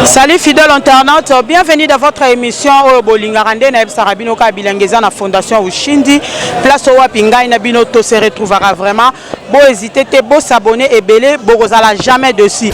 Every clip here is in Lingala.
Salut fidèles internautes, bienvenue dans votre émission Bolinga Rande na Sarabino Kabilangeza na Fondation Ushindi. Place au Wapinga na bino to se retrouvera vraiment. Bon hésiter, beau s'abonner et belé, bon rozala jamais dessus.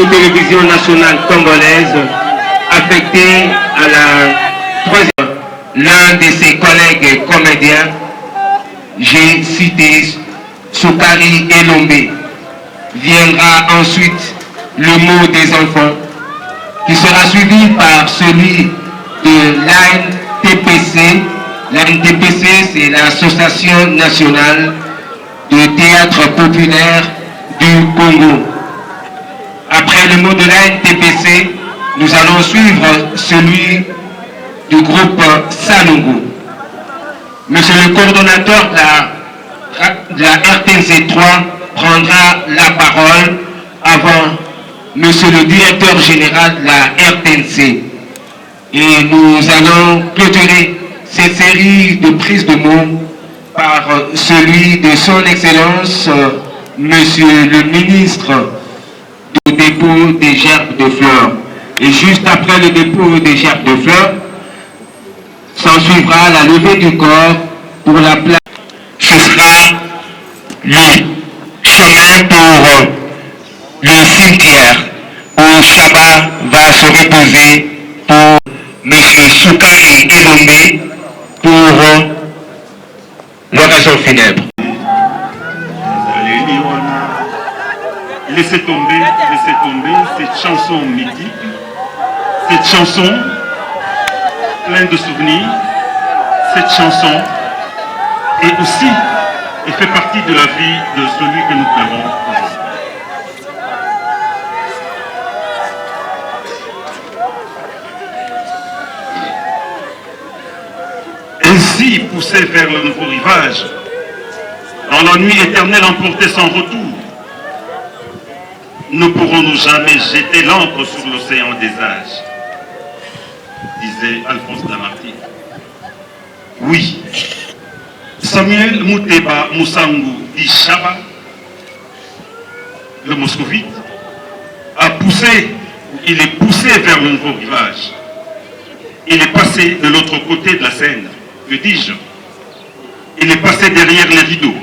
radio-télévision nationale congolaise, affecté à la troisième. L'un de ses collègues comédiens, j'ai cité Soukari Elombe, viendra ensuite le mot des enfants, qui sera suivi par celui de l'ANTPC. L'ANTPC, c'est l'Association nationale de théâtre populaire du Congo. Après le mot de l'ANTPC, nous allons suivre celui du groupe Salongo. Monsieur le coordonnateur de la RTNC 3 prendra la parole avant monsieur le directeur général de la RTNC. Et nous allons clôturer cette série de prises de mots par celui de son excellence, monsieur le ministre du dépôt des gerbes de fleurs. Et juste après le dépôt des gerbes de fleurs, s'en suivra la levée du corps pour la place. Ce sera le chemin pour le cimetière où Chaba va se reposer pour M. Soukari Elombe pour l'oraison funèbre. Laissez tomber cette chanson mythique, cette chanson pleine de souvenirs, cette chanson est aussi, et fait partie de la vie de celui que nous pleurons aujourd'hui. Ainsi poussé vers le nouveau rivage, dans la nuit éternelle emportée sans retour, ne pourrons-nous jamais jeter l'ancre sur l'océan des âges, disait Alphonse Lamartine. Oui, Samuel Mouteba Moussangu dit Chaba, le moscovite, il est poussé vers le nouveau rivage. Il est passé de l'autre côté de la Seine, que dis-je. Il est passé derrière les rideaux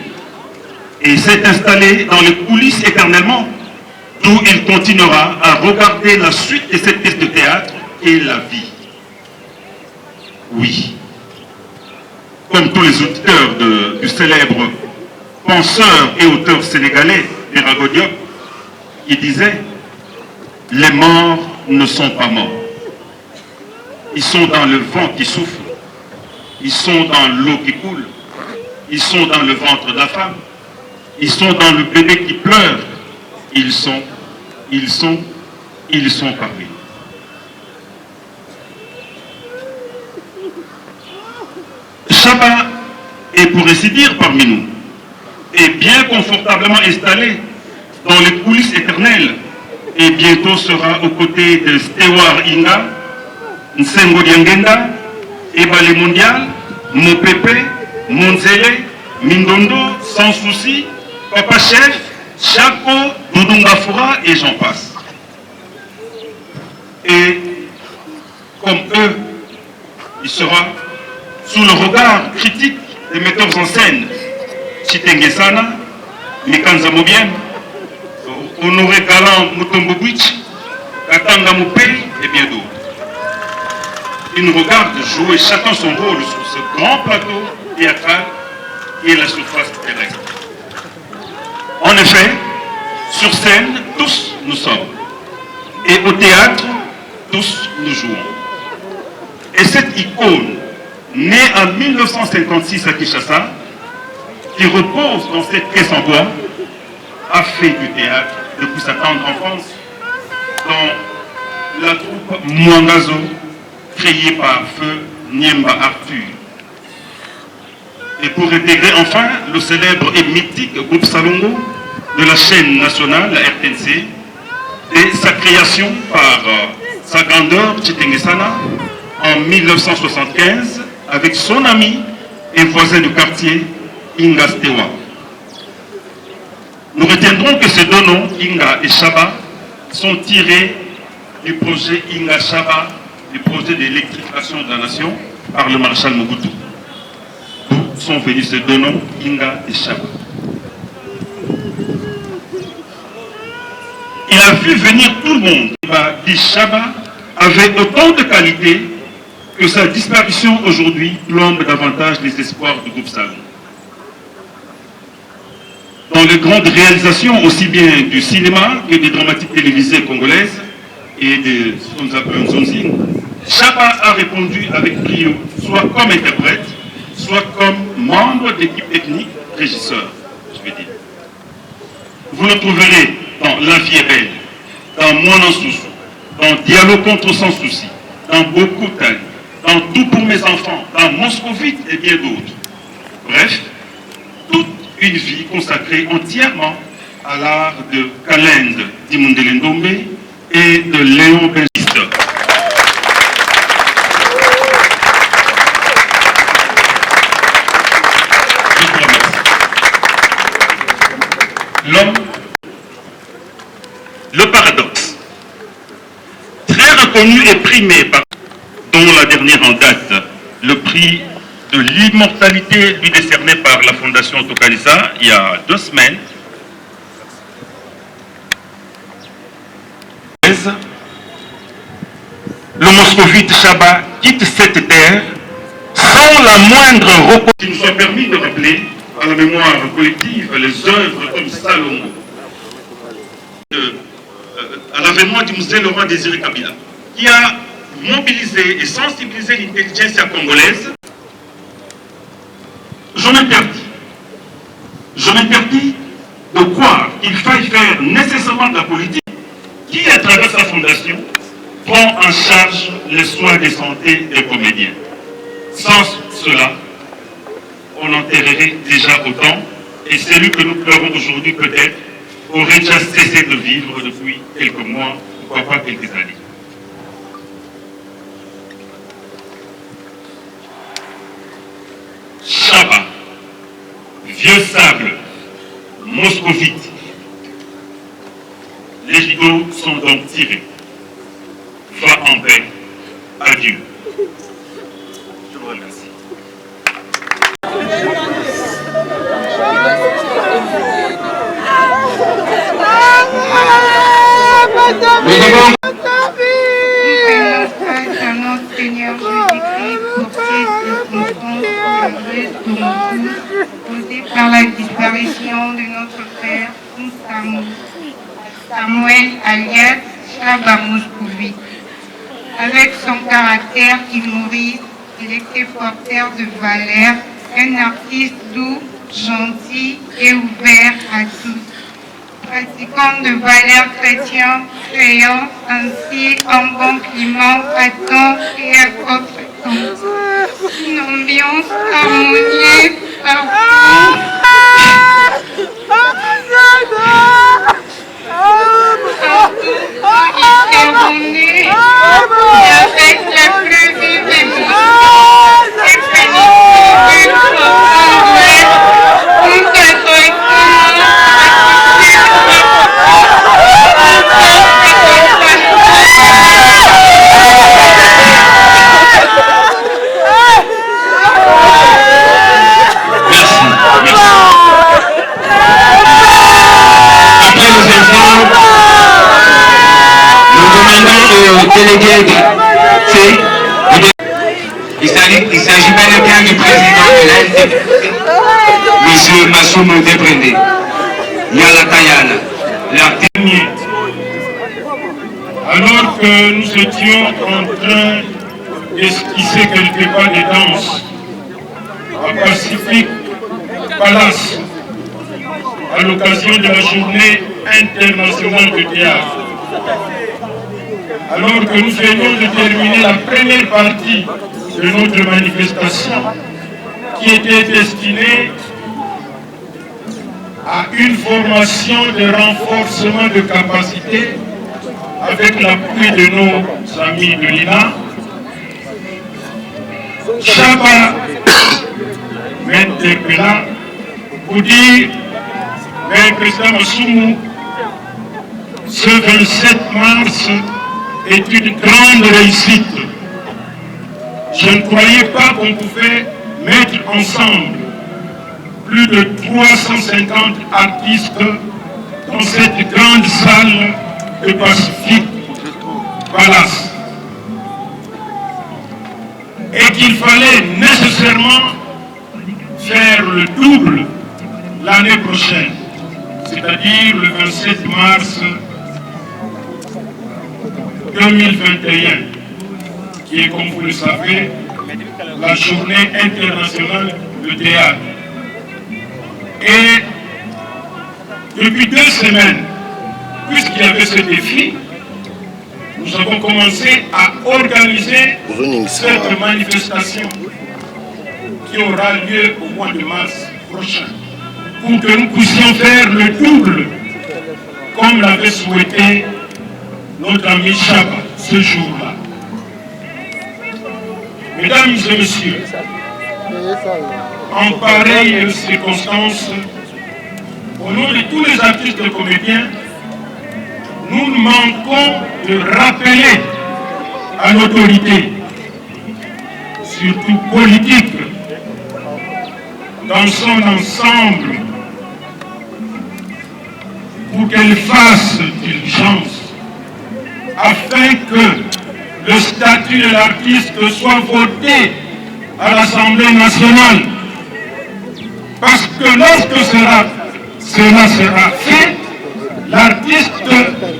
et s'est installé dans les coulisses éternellement, d'où il continuera à regarder la suite de cette pièce de théâtre et la vie. Oui, comme tous les auteurs du célèbre penseur et auteur sénégalais, Birago Diop, qui disait « Les morts ne sont pas morts. Ils sont dans le vent qui souffle, ils sont dans l'eau qui coule, ils sont dans le ventre de la femme, ils sont dans le bébé qui pleure, ils sont parmi nous. » Chaba est pour ainsi dire parmi nous, et bien confortablement installé dans les coulisses éternelles, et bientôt sera aux côtés de Stewart Inga, Nsengo Diangenda, Ebale Mondial, Mopepe, Monzele, Mindondo, Sans Souci, Papa Chef, Chako, Doudungafura et j'en passe. Et comme eux, il sera sous le regard critique des metteurs en scène, Chitengesana, Mikanza Mobien, Honoré Galant Mutombo Bwitch, Katanga Moupei et bien d'autres. Ils nous regardent jouer chacun son rôle sur ce grand plateau théâtral qui est la surface terrestre. En effet, sur scène, tous nous sommes. Et au théâtre, tous nous jouons. Et cette icône, née en 1956 à Kinshasa, qui repose dans cette caisse en bois, a fait du théâtre depuis sa tendre enfance dans la troupe Mwangazo, créée par feu Niemba Arthur. Et pour intégrer enfin le célèbre et mythique groupe Salongo de la chaîne nationale, la RTNC, et sa création par sa grandeur Chitengesana en 1975 avec son ami et voisin du quartier Inga Stewa. Nous retiendrons que ces deux noms, Inga et Chaba, sont tirés du projet Inga Chaba, du projet d'électrification de la nation par le maréchal Mobutu. D'où sont venus ces deux noms, Inga et Chaba. Il a vu venir tout le monde. Dit Chaba avait autant de qualités que sa disparition aujourd'hui plombe davantage les espoirs du groupe Salon. Dans les grandes réalisations aussi bien du cinéma que des dramatiques télévisées congolaises et de ce qu'on appelle un zonzing, Chaba a répondu avec brio, soit comme interprète, soit comme membre d'équipe technique, régisseur, je vais dire. Vous le trouverez dans La vie est belle, dans Mon Soussou, dans Dialogue contre sans souci, dans Beaucoup Tali, dans Tout pour mes enfants, dans Moscovite et bien d'autres. Bref, toute une vie consacrée entièrement à l'art de Kalende Dimondele Ndombe et de Léon Bengiste. L'homme, le paradoxe, très reconnu et primé par, dont la dernière en date, le prix de l'immortalité lui décerné par la Fondation Tokalisa il y a 2 semaines. Le moscovite Chaba quitte cette terre sans la moindre reconnaissance. Il nous a permis de rappeler à la mémoire collective les œuvres comme Salomon, à l'avènement du musée Laurent Désiré Kabila, qui a mobilisé et sensibilisé l'intelligence congolaise. Je m'interdis de croire qu'il faille faire nécessairement de la politique qui, à travers sa fondation, prend en charge les soins de santé des comédiens. Sans cela, on enterrerait déjà autant, et celui que nous pleurons aujourd'hui peut-être aurait déjà cessé de vivre depuis quelques mois, pourquoi pas quelques années. Chaba, vieux sable, moscovite. Les rideaux sont donc tirés. Va en paix. Adieu. Je vous remercie. À notre Seigneur Jésus-Christ pour cette circonstance causée par la disparition de notre Père Samuel alias Chaba Moscovite. Avec son caractère humoriste, il était porteur de valeurs, un artiste doux, gentil et ouvert à tous. Pratiquant de valeurs chrétiennes, créant ainsi un bon climat à temps et à contre-temps. Une ambiance harmonieuse partout. Et avec la plus vive émotion et plénitude délégué, il s'agit bel et bien du président de l'NDP, M. Massoumou Debrendé, Yala Tayala, l'artiste. Alors que nous étions en train d'esquisser quelques pas de danse à Pacific Palace, à l'occasion de la journée internationale du théâtre, alors que nous venions de terminer la première partie de notre manifestation qui était destinée à une formation de renforcement de capacité avec l'appui de nos amis de l'INA, Chaba m'interpella pour dire, mais président Massoumou, ce 27 mars est une grande réussite. Je ne croyais pas qu'on pouvait mettre ensemble plus de 350 artistes dans cette grande salle de Pacific Palace. Et qu'il fallait nécessairement faire le double l'année prochaine, c'est-à-dire le 27 mars 2021, qui est, comme vous le savez, la journée internationale du théâtre. Et depuis 2 semaines, puisqu'il y avait ce défi, nous avons commencé à organiser cette manifestation qui aura lieu au mois de mars prochain, pour que nous puissions faire le double, comme l'avait souhaité notre ami Chaba ce jour-là. Mesdames et messieurs, en pareille circonstance, au nom de tous les artistes et comédiens, nous ne manquons de rappeler à l'autorité, surtout politique, dans son ensemble, pour qu'elle fasse diligence, afin que le statut de l'artiste soit voté à l'Assemblée nationale. Parce que lorsque cela sera fait, l'artiste,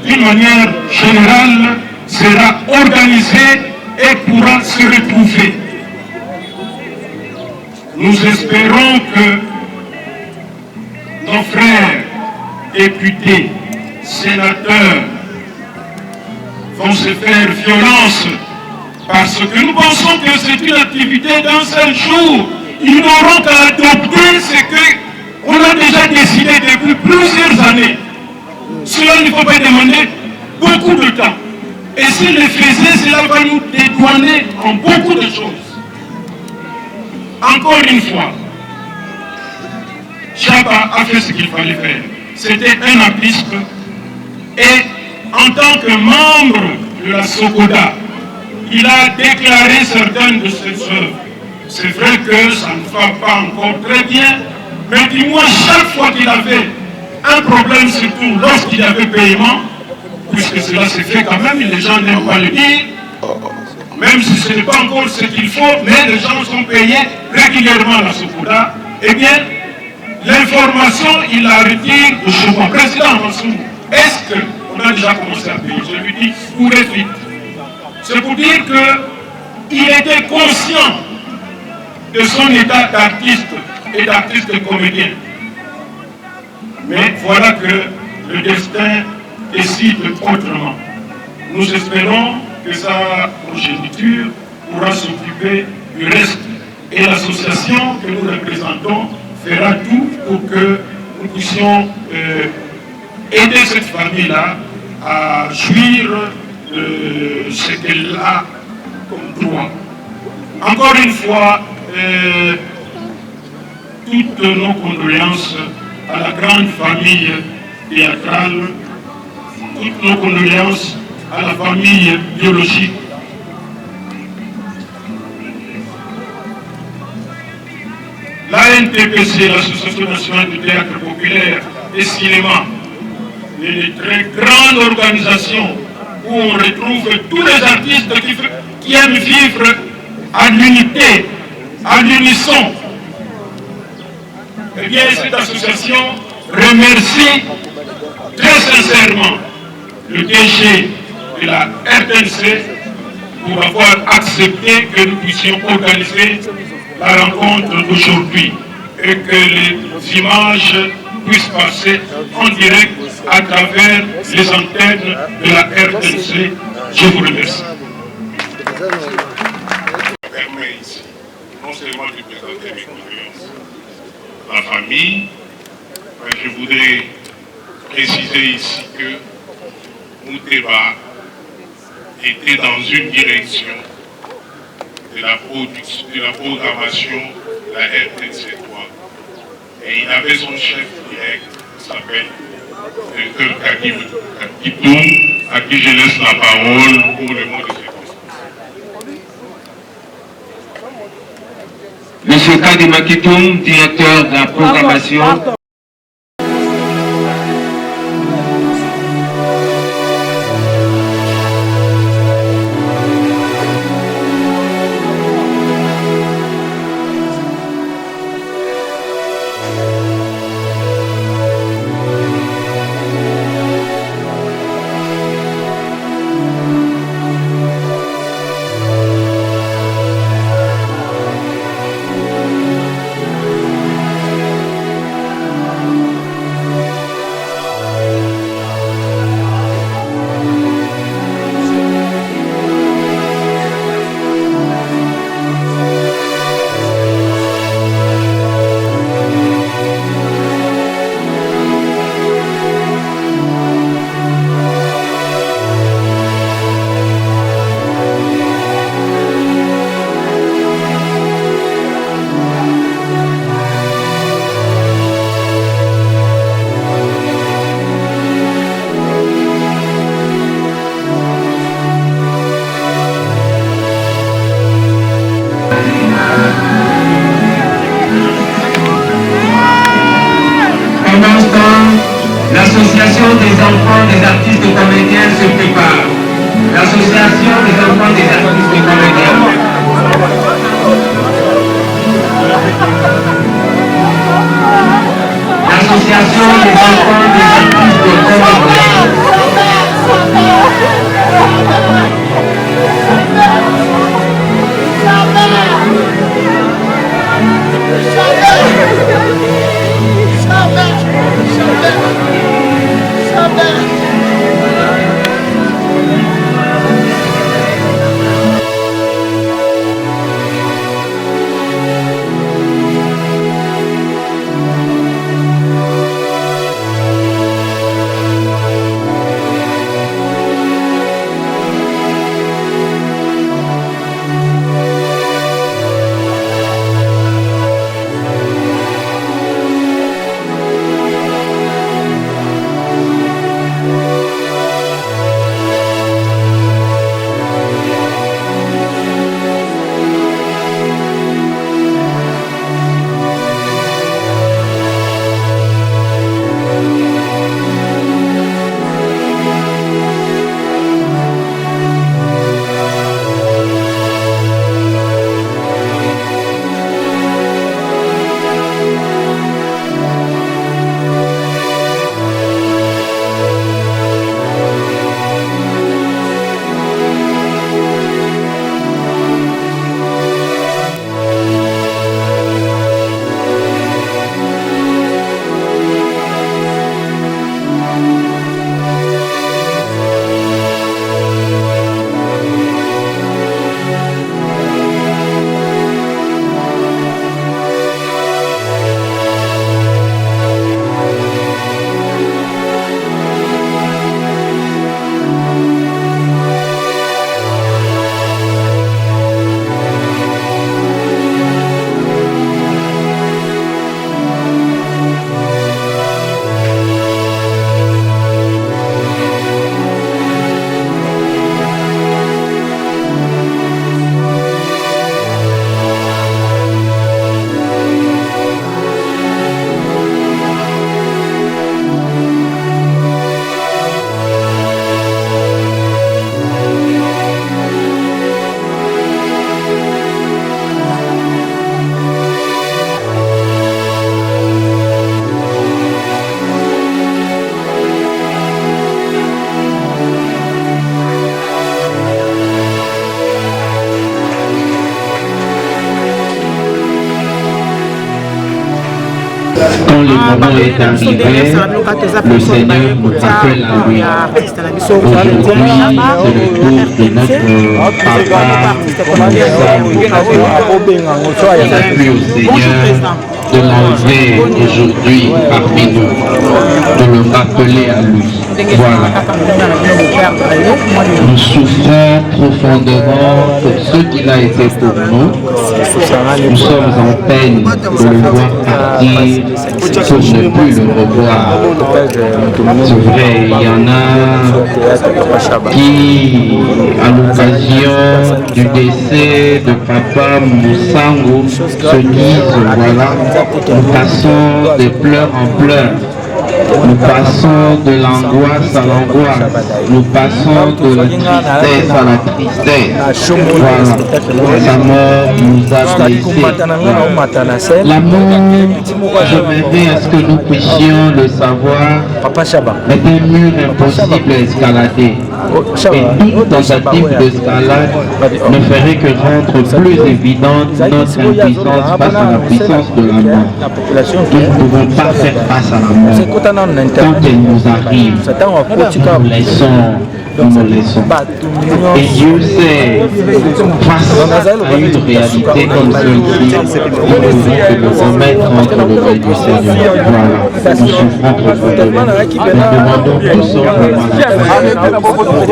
d'une manière générale, sera organisé et pourra se retrouver. Nous espérons que nos frères députés, sénateurs, vont se faire violence parce que nous pensons que c'est une activité d'un seul jour. Ils n'auront qu'à adopter ce qu'on a déjà décidé depuis plusieurs années. Cela ne faut pas demander beaucoup de temps. Et s'ils le faisaient, cela va nous dédouaner en beaucoup de choses. Encore une fois, Chaba a fait ce qu'il fallait faire. C'était un artiste et en tant que membre de la Sokoda, il a déclaré certaines de ses œuvres. C'est vrai que ça ne va pas encore très bien, mais dis-moi, chaque fois qu'il avait un problème, surtout lorsqu'il y avait paiement, puisque cela s'est fait quand même, les gens n'aiment pas le dire, même si ce n'est pas encore ce qu'il faut, mais les gens sont payés régulièrement à la Sokoda, eh bien, l'information, il la retire de chez moi. Président Mansour, est-ce qu'on a déjà commencé à payer? Je lui dis, courez vite. C'est pour dire qu'il était conscient de son état d'artiste et d'artiste comédien. Mais voilà que le destin décide autrement. Nous espérons que sa progéniture pourra s'occuper du reste. Et l'association que nous représentons fera tout pour que nous puissions aider cette famille-là à jouir de ce qu'elle a comme droit. Encore une fois, toutes nos condoléances à la grande famille théâtrale, toutes nos condoléances à la famille biologique. L'ANTPC, l'Association nationale du théâtre populaire et cinéma, est une très grande organisation où on retrouve tous les artistes qui aiment vivre à l'unité, à l'unisson. Eh bien, cette association remercie très sincèrement le DG de la RTNC pour avoir accepté que nous puissions organiser la rencontre d'aujourd'hui et que les images puissent passer en direct à travers les antennes de la RTNC. Je vous remercie. Permet ici non seulement de présenter mes condoléances à la famille, mais je voudrais préciser ici que Mouteba était dans une direction de la programmation de la RTNC3 et il avait son chef direct qui s'appelle Dr Kakitoum, à qui je laisse la parole pour le mot de ce Monsieur Kadi Makitoum, directeur de la programmation. des enfants des artistes comédiens se prépare. L'association des enfants des artistes comédiens. L'association des enfants des artistes comédiens. Quand le moment est arrivé, le Seigneur nous appelle à lui. Aujourd'hui, c'est le tour de notre papa, on a pu au Seigneur de l'enlever aujourd'hui parmi nous, de le rappeler à lui. Voilà. Nous souffrons profondément pour ce qu'il a été pour nous. Nous sommes en peine de le voir partir pour ne plus le revoir. C'est vrai, il y en a qui, à l'occasion du décès de Papa Moussango, se disent, voilà, nous passons de pleurs en pleurs. Nous passons de l'angoisse à l'angoisse. Nous passons de la tristesse à la tristesse. Voilà. Sa mort nous a blessés. La mort, je m'aimerais à ce que nous puissions le savoir, est un mur impossible à escalader. Et toute tentative d'escalade ne ferait que rendre plus évidente notre impuissance face à la puissance de la mort. Nous ne pouvons pas faire face à la mort. Quand elle nous arrive, nous nous laissons. Et Dieu sait, face à une réalité comme celle-ci, il faut que nous remettre entre le mains du Seigneur. Voilà, nous souffrons profondément. Nous demandons tout simplement la grâce Nous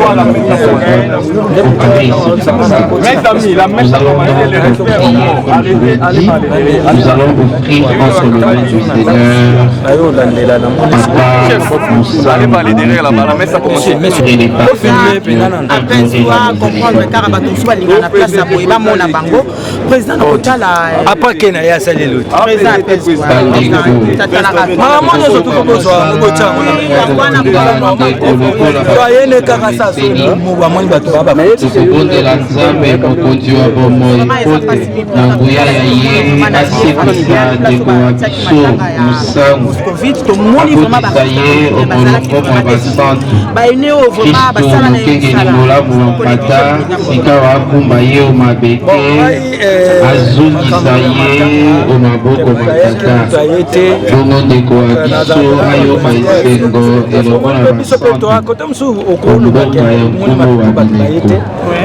allons offrir entre le nom du Seigneur après que na ya salelo ayene kaka sasa bamoni bato tokobondela nzambe mokonzi wa bomoi pote na nguya ya ye asepisa ndeko wa biso mosango akotisa ye obolongo mwa basantu kristo mokengeli molamu wa mpata sika wakumba ye omabeke azongisa ye omaboko matata bongo ndeko wa biso ayoka esengo elongo na basantu ombonga ya nkombo wa bileko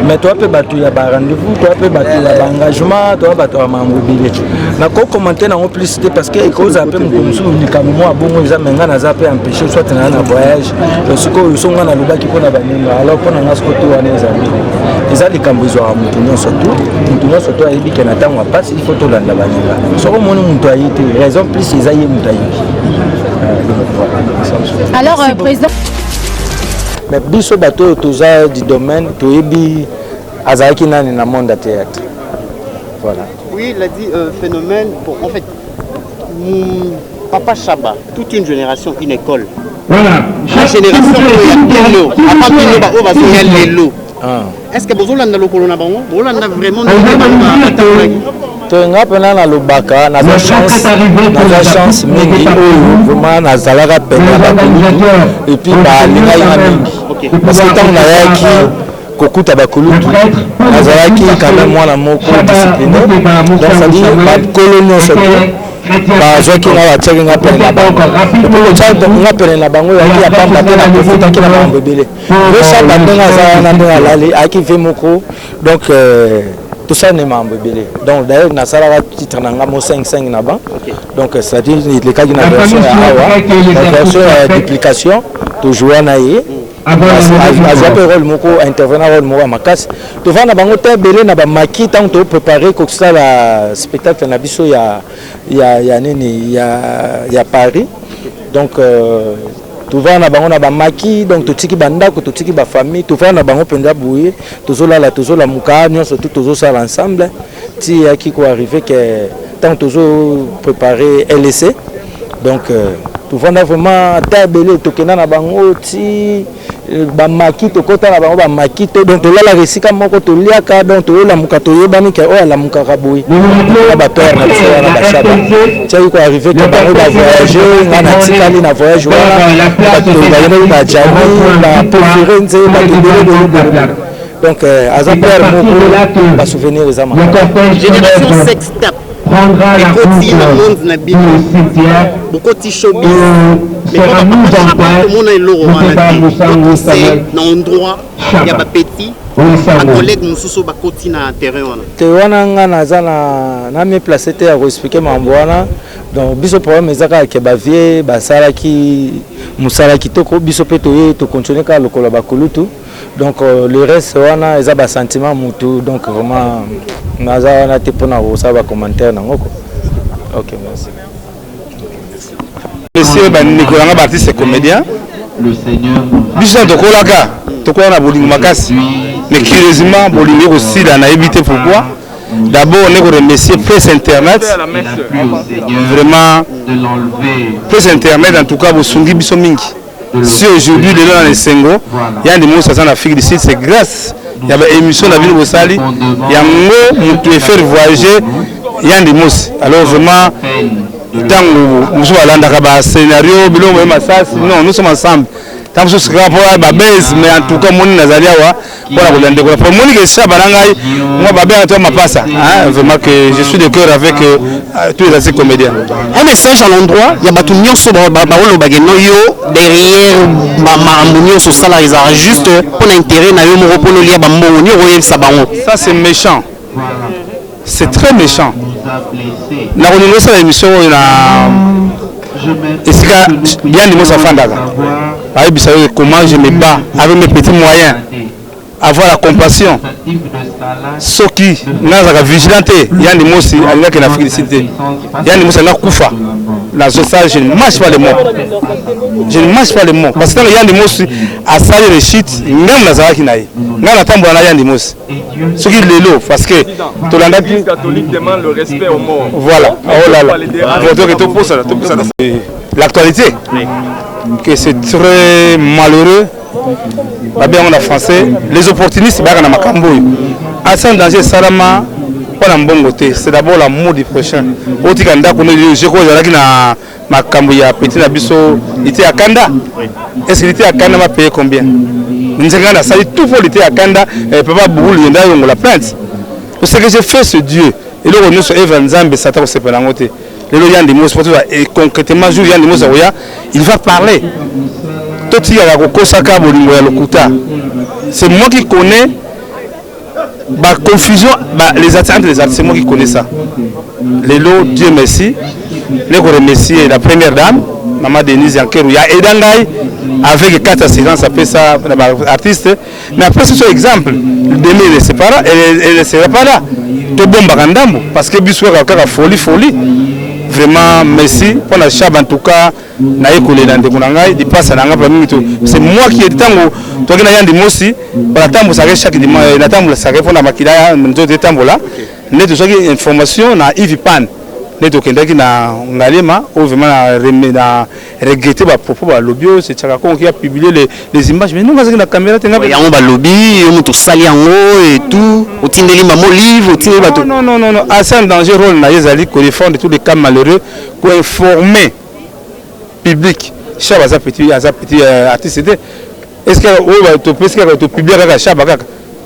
mais toi pe bato ya ba rendez-vous toi pe bato ya ba engagement toi bato ya mamobile na ko commenter na plus te parce que cause un peu musu likambo mo abongo eza menga na za pe empêcher soit na voyage parce que yo songa na lobaki pona baninga alors pona ngasko to wana eza likambo zo mutu nyonso to ayebi ke na tango passe il faut to landa baninga soko moni mutu ayite raison plus eza ye mutu ayebi alors président mais biso bato toza du domaine toyebi azalaki nani na monde à théâtre voilà. Oui, il a dit phénomène pour en fait Papa Chaba, toute une génération, une école. Voilà. La génération où il y a Pino, avant Pino, on va se les lots. Est-ce que vous avez le colonna bon? Vous avez vraiment toenga pena na lobaka na chance mingi oyo vraiment nazalaka pena bakulutu et puis balingai na mingi parce que ntango nayaki kokuta bakulutu nazalaki quand même mwana moko discipliné donc c'est-à-dire bakolo nyonso bazwaki nga batiaki nga pene na bango epoko nga pene na bango yaki ya pamba te na kofutaki na mambo ebele osamba ndenge aza wana ndenge alali ayaki ve moko donc tout ça n'est mambo belé donc d'ailleurs na sala titre nanga mo 5 na ban donc c'est-à-dire les cas na version la version duplication to jouer na ye azapa rôle moko intervenant rôle moko makasi to vana bango te belé na ba maki tant to préparer ko ça la spectacle na biso ya nini ya Paris donc tu vas na bango na ba maki donc totiki bandako totiki ba famille tu vas na bango penda bouye tozola muka nyonso tout tozosala ensemble ti yaki ko arriver que tant tozo préparer LC donc tu vas vraiment tabelé tokena na bango ti ba maki to kota na bango ba maki to donc tolala resika moko to liaka donc tola muka to yebani ke o la muka kabouye ba père na tsela na ba chaba ti yaki ko arriver que bango ba voyager ngana tikali na voyage wala donc Azapère va souvenir les amants. Génération sextape. Et le monde n'a bien beaucoup de showbiz. Mais comment on a l'euro dans un endroit il y a pas petit. Un collègue Moussousso Bakoti na terrain. Terrain na me placé te à expliquer mamboana. Donc biso problème ezaka ke ba vie ba sala ki musala kitoko biso pe to continuer ka lokola bakulutu. Donc le reste wana eza ba sentiment mutu donc vraiment naza wana te pona ça ba commentaire nangoko. OK, merci. Monsieur Nicolas Baptiste comédien. Le Seigneur biso tokolaka tokola na bolingo makasi. Mais curieusement bolingo aussi dans na éviter pourquoi. D'abord, on est remercier Presse Internet. Vraiment, Presse Internet, en tout cas, vous sont biso mingi. Si aujourd'hui, les gens dans les Sengo, il y a des mots en Afrique du Sud, c'est grâce. Il y a une émission dans la ville de Bossali. Il y a un mot qui peut faire voyager. Il y a des mots. Alors, vraiment, tant que nous sommes dans le scénario, nous sommes ensemble. Tant que je suis là pour la baisse, mais en tout cas, mon Nazaria, voilà, vous l'avez découvert. Pour moi, c'est ça, moi, ma passe. Vraiment que je suis de cœur avec tous les anciens comédiens. Un message à l'endroit, il y a des gens qui sont derrière ma sur salaire, juste pour l'intérêt, ça c'est méchant. C'est très méchant. La l'émission, il y a des mots à faire. comment je me bats avec mes petits moyens. Avoir la compassion. Ce qui n'a vigilante, Yann Moussi, il n'y a qu'une félicité. Yann Moussi n'a koufa. Dans ce sens, je ne mange pas les mots. Je ne mange pas les mots. Parce que Yann Moussi a salé les shit, même dans Zara Kinaï. N'a pas tambour à Yann Moussi. Ce qui est l'eau, parce que l'Église catholique demande le respect aux morts. Voilà. Oh là là. L'actualité, que c'est très malheureux. On a français, les opportunistes, c'est danger Salama, c'est d'abord l'amour du prochain. Je crois que ma Kambuya, petit Nabiso, il était à Kanda. Est-ce qu'il était à Kanda, m'a payé combien? Nous avons sali tout pour l'été à Kanda, et Papa Boul, il y a la plainte. Ce que j'ai fait, c'est Dieu. Et là, on est sur Evan Zambe, Satan, c'est pas l'angoté. Et concrètement, il va parler. C'est moi qui connais la confusion, les attentes des artistes, c'est moi qui connais ça. Les lots, Dieu merci, les remercier la première dame, Maman Denise Yankerou, il y a Edangaï, avec 4 assistants, ça fait ça, artiste. Mais après, c'est un exemple. Demain, elle ne sera pas là. Tout bon, parce que Bissou a folie. Vraiment, merci pour la chab en tout cas. C'est moi qui ai dit toi qui n'as pas aussi pour la tambour ça chaque dimanche la tambour ça répond à makila nous de tambour là net de information na Ivipan net de kendaki na ngalema ou vraiment na regretter ba propos ba lobby c'est Tchakako qui a publié les images mais nous avec la caméra tenga ya on ba lobby on to sali yango et tout au tindeli mamo livre au tindeli bato non assez en danger rôle na yezali ko défendre tous les cas malheureux pour informer public chaque petit artiste est-ce que tu publies avec chaque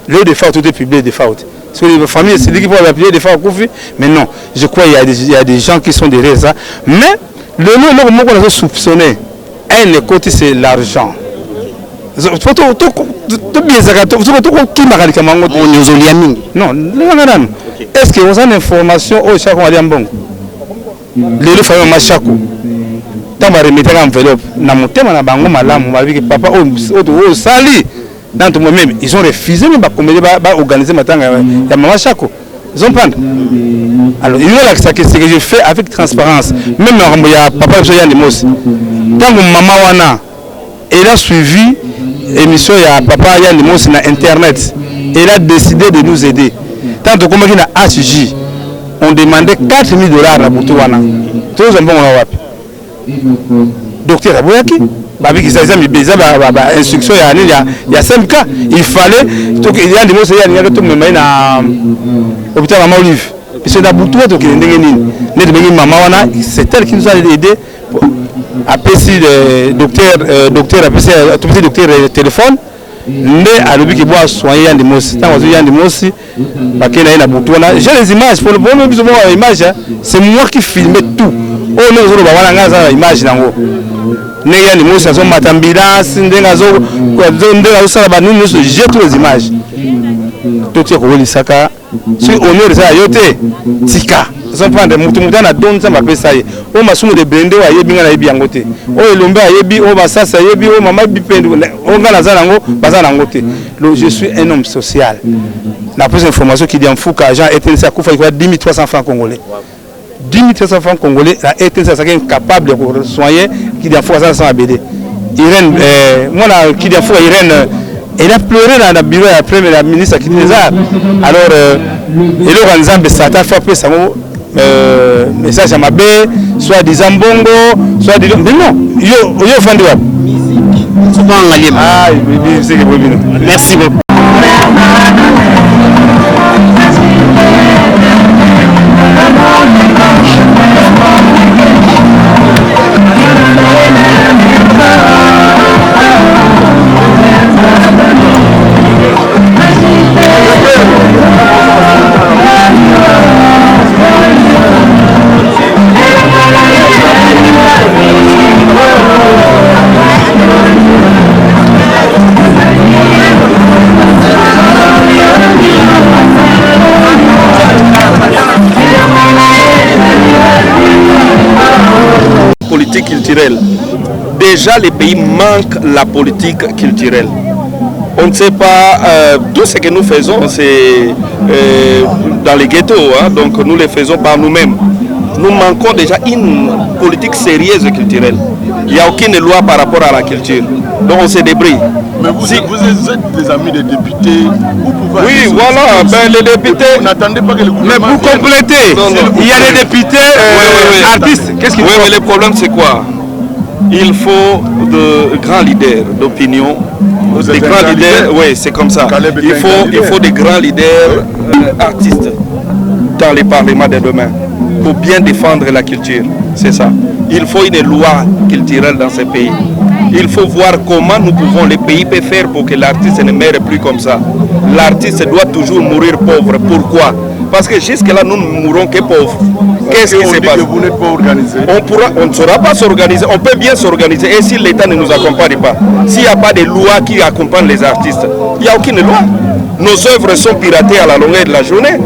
les défauts tout est publié des fautes parce que les familles c'est dit qu'il faut appuyer des fautes mais non je crois il y a des gens qui sont derrière ça mais le mot qu'on a soupçonné un côté c'est l'argent non est-ce que vous avez une information au chaque mois bon les familles machako tant va remettre l'enveloppe na motema na bango malamu babiki papa o sali dans tout même ils ont refusé mais ba organiser matanga ya mama Chako ils ont prendre alors il y a ça que je fais avec transparence même na ya papa Yann Moussi tant maman wana elle a suivi émission ya papa Yann Moussi na internet elle a décidé de nous aider tant que comme na HJ on demandait $4,000 à Boutouana tous un bon wapi docteur Aboyaki babi qui s'agit de instruction il y a 5 cas il fallait il y a des mots il y a tout même na hôpital Maman Olive parce que Boutouana donc maman wana c'est elle qui nous a aidé à PC le docteur à PC tout petit docteur téléphone mais à l'objet qui boit soigner Yann Moussi tant que Yann Moussi parce qu'il a Boutouana j'ai les images pour le bon image c'est moi qui filmais tout oh non zoro bana ngaza image nango ne Yann Moussi azo matambulance ndenga zo ndenga usala ba nini j'ai toutes les images tout est ko lisaka si honneur ça yote tika sont prendre mutu na don ça m'appelle ça o masumu de blende wa yebi ngana yebi yangote o elombe yebi o basasa yebi o mama bipendu o ngana za nango baza nango te je suis un homme social la plus information qui dit en fou qu'agent était ça kufa il 10 300 francs congolais 10 300 francs congolais a été ça capable de soigner qui dit en fou ça sans abédé Irène moi là qui dit en fou Irène elle a pleuré dans le bureau après la ministre qui des arts alors et le Nzambe ça t'a fait ça message à ma bé soit des ambongo soit des non yo fandi wa musique merci beaucoup politique culturelle. Déjà, les pays manquent la politique culturelle. On ne sait pas, tout ce que nous faisons, c'est dans les ghettos, hein, donc nous les faisons par nous-mêmes. Nous manquons déjà une politique sérieuse culturelle. Il n'y a aucune loi par rapport à la culture. Donc on se débrouille. Mais vous êtes des amis des députés. Vous pouvez oui, voilà, ben, les députés. Vous n'attendez pas que le gouvernement. Mais pour compléter, il y a des députés artistes. Qu'est-ce qu'il faut? Mais le problème c'est quoi? Il faut de grands leaders d'opinion. Des grands leaders, oui, c'est comme ça. Il faut des grands leaders artistes dans les parlements de demain pour bien défendre la culture. C'est ça. Il faut une loi culturelle dans ces pays. Il faut voir comment nous pouvons, les pays peuvent faire pour que l'artiste ne meure plus comme ça. L'artiste doit toujours mourir pauvre. Pourquoi? Parce que jusque-là, nous ne mourrons que pauvres. Qu'est-ce qui se passe? Vous n'êtes pas organisé. On ne saura pas s'organiser. On peut bien s'organiser. Et si l'État ne nous accompagne pas, s'il n'y a pas de loi qui accompagne les artistes, il n'y a aucune loi. Nos œuvres sont piratées à la longueur de la journée.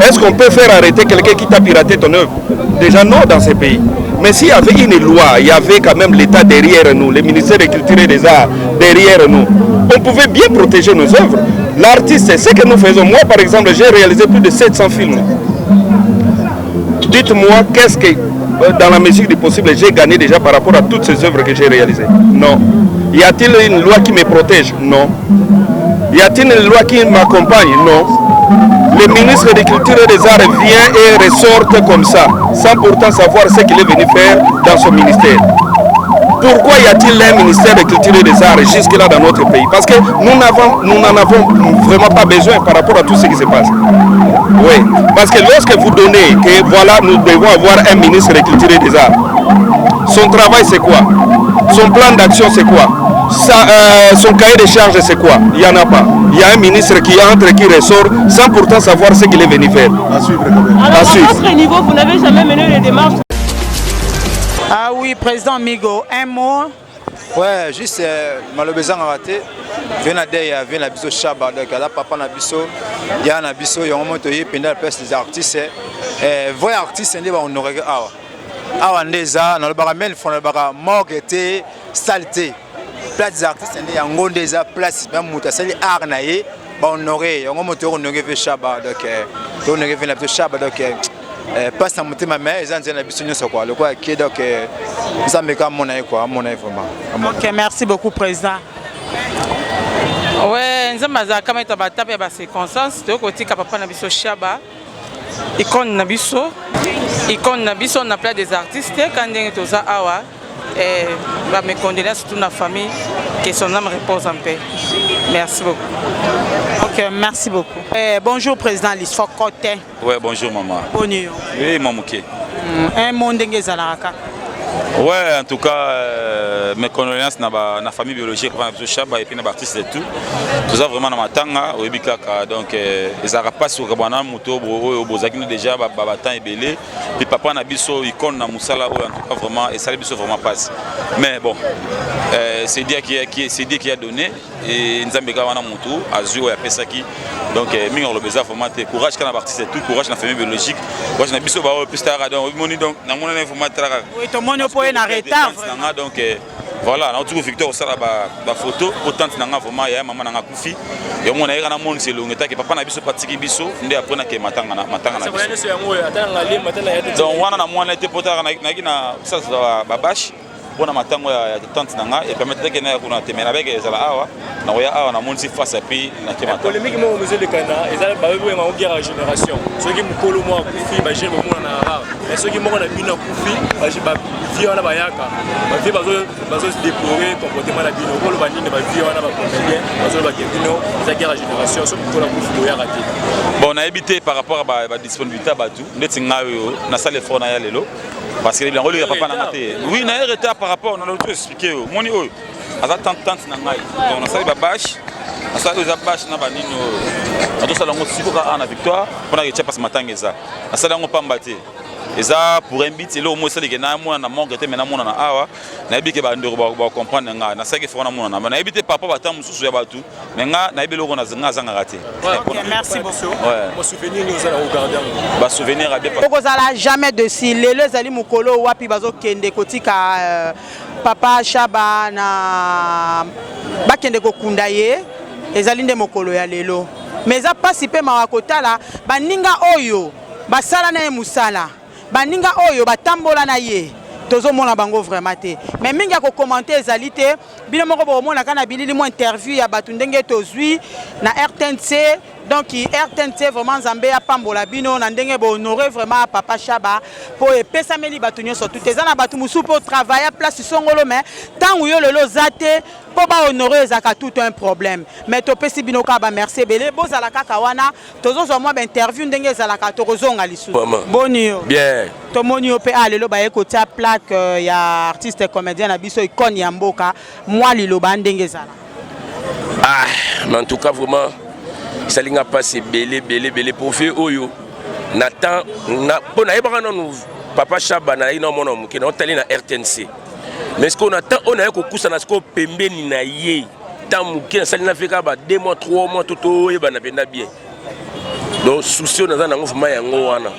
Est-ce qu'on peut faire arrêter quelqu'un qui t'a piraté ton œuvre? Déjà non dans ces pays. Mais s'il y avait une loi, il y avait quand même l'État derrière nous, le ministère de la Culture et des Arts derrière nous, on pouvait bien protéger nos œuvres. L'artiste, c'est ce que nous faisons. Moi, par exemple, j'ai réalisé plus de 700 films. Dites-moi, qu'est-ce que, dans la mesure du possible, j'ai gagné déjà par rapport à toutes ces œuvres que j'ai réalisées? Non. Y a-t-il une loi qui me protège? Non. Y a-t-il une loi qui m'accompagne? Non. Le ministre de la Culture et des Arts vient et ressorte comme ça, sans pourtant savoir ce qu'il est venu faire dans son ministère. Pourquoi y a-t-il un ministère de la Culture et des Arts jusque-là dans notre pays? Parce que nous n'en avons vraiment pas besoin par rapport à tout ce qui se passe. Oui, parce que lorsque vous donnez que voilà, nous devons avoir un ministre de la Culture et des Arts, son travail c'est quoi? Son plan d'action c'est quoi? Son cahier de charges c'est quoi? Il n'y en a pas. Il y a un ministre qui entre, qui ressort, sans pourtant savoir ce qu'il est venu faire. À suivre quand même. Alors, à votre niveau, vous n'avez jamais mené les démarches? Ah oui, président Migo, un mot. Ouais, juste malheureusement raté. Vient d'ailleurs, vient la biso Chaba, donc là papa na biso, il y a na biso, il y a un moment où il pendant la place des artistes. Voyez artistes, on aurait ah ndeza, dans le baramel, font le bara morgue, saleté. Place des artistes, il y a un gros déjà place, même mouta, c'est l'art naïe. On aurait, on aurait vu Chaba, donc on aurait vu la biso Chaba, donc. Pas sans monter ma mère, ils ont dit la biso sur quoi, le quoi qui est donc ça me comme mon avis quoi, mon avis vraiment. Ok, merci beaucoup président. Ouais, nous avons quand même taper à circonstance, de côté papa na biso Chaba, icône na biso on appelle des artistes quand on est aux awa et va me condamner surtout la famille que son âme repose en paix. Merci beaucoup. Ok, merci beaucoup. Bonjour président Lisfokote. Ouais, bonjour maman. Bonjour. Oui, mamouké. Un monde d'Engezalaka. Ouais, en tout cas, mes condoléances à la famille biologique, à Chaba et puis à l'artiste et tout. Tout ça vraiment dans ma tanga, au Ebikaka. Donc, ils n'arrivent pas sur le Kabana, Mouto, au Bozakino déjà, Babatan et Belé. Puis papa Nabiso, icône na Moussala, en tout cas vraiment, et ça Biso vraiment passe. Mais bon, c'est Dieu qui a donné, et Nzambeka Wana Moutou, Azur et Pesaki. Donc, Mingor le besoin vraiment, courage quand l'artiste et tout, courage dans la famille biologique. Courage dans Biso, plus tard, donc, dans mon information. Donc voilà, on trouve Victor ça la photo autant na vraiment ya maman na kufi et on a eu na monde c'est long état que papa na biso patiki biso ndé après na ke matanga na biso donc wana na mwana était potara na ça babash bona matango ya tante nanga et permettre que na kuna temena avec ezala awa na oya awa na monde si face à pays na ke matanga polémique mo musée de Cana ezala ba bo ma guerre génération ceux qui mukolo mo kufi ba jeune mo na rare mais ceux qui mo na bina kufi ba vie wana ba yaka ba vie bazo déplorer comportement na bino ko lo bandine ba vie wana ba comédien bazo ba bino za guerre génération so ko la kufi ya raté bon on a évité par rapport à la disponibilité batu ndeti ngayo na salle fort na ya lelo parce que il a papa na maté oui na retard par rapport on a l'autre expliqué moni oyo aza tante na ngai donc na salle babash na salle za bash na banino ato sala ngo siko ka ana victoire pona ke chapa ce matin ngeza na salle ngo pambate eza pour un bit là au moins ça les na mona na manque mais na mona na awa na bi ke ba ndoro ba comprendre nga na ça que faut na mona na na bi te papa ba tam mususu ya batu mais nga na bi loko na zanga raté. Merci beaucoup. Mon souvenir nous allons regarder. Ba souvenir a bien pas. Okozala jamais de si lelo ezali mukolo wapi bazo kende kotika papa Chaba na bakende kokunda ye ezali nde mokolo ya lelo mais eza pasi pe mawakotala baninga oyo basala na ye musala baninga oyo batambola na ye tozomona bango vraiment te mais mingi ya kokommente ezali te bino moko bomona kana bilili mo interview ya batu ndenge tozwi na RTNC donc RTNC vraiment Nzambe ya pambola bino na ndenge bo honorer vraiment papa Chaba po epesameli batu nyonso tout ezana batu musu po travailler place songolo mais tangu yo lelo zate po ba honorer ezaka tout un problème mais to pesi bino ka ba merci belé bozala kaka wana tozozwa mo ba interview ndenge ezalaka tokozonga lisu boni yo bien to moni yo pe alelo ba ekotia plaque ya artiste comédien na biso ikoni ya mboka moi liloba ndenge ezala mais en tout cas vraiment ça n'a pas passé belé pour faire oyo Nathan na bon ayebaka non papa Chaba na ina mona muke na tali na RTNC mais ce qu'on attend on a ko kusa na sko pembeni na ye tant muke na sali na feka ba 2 mois 3 mois toto yeba na benda bien donc souci on a na ngofuma yango wana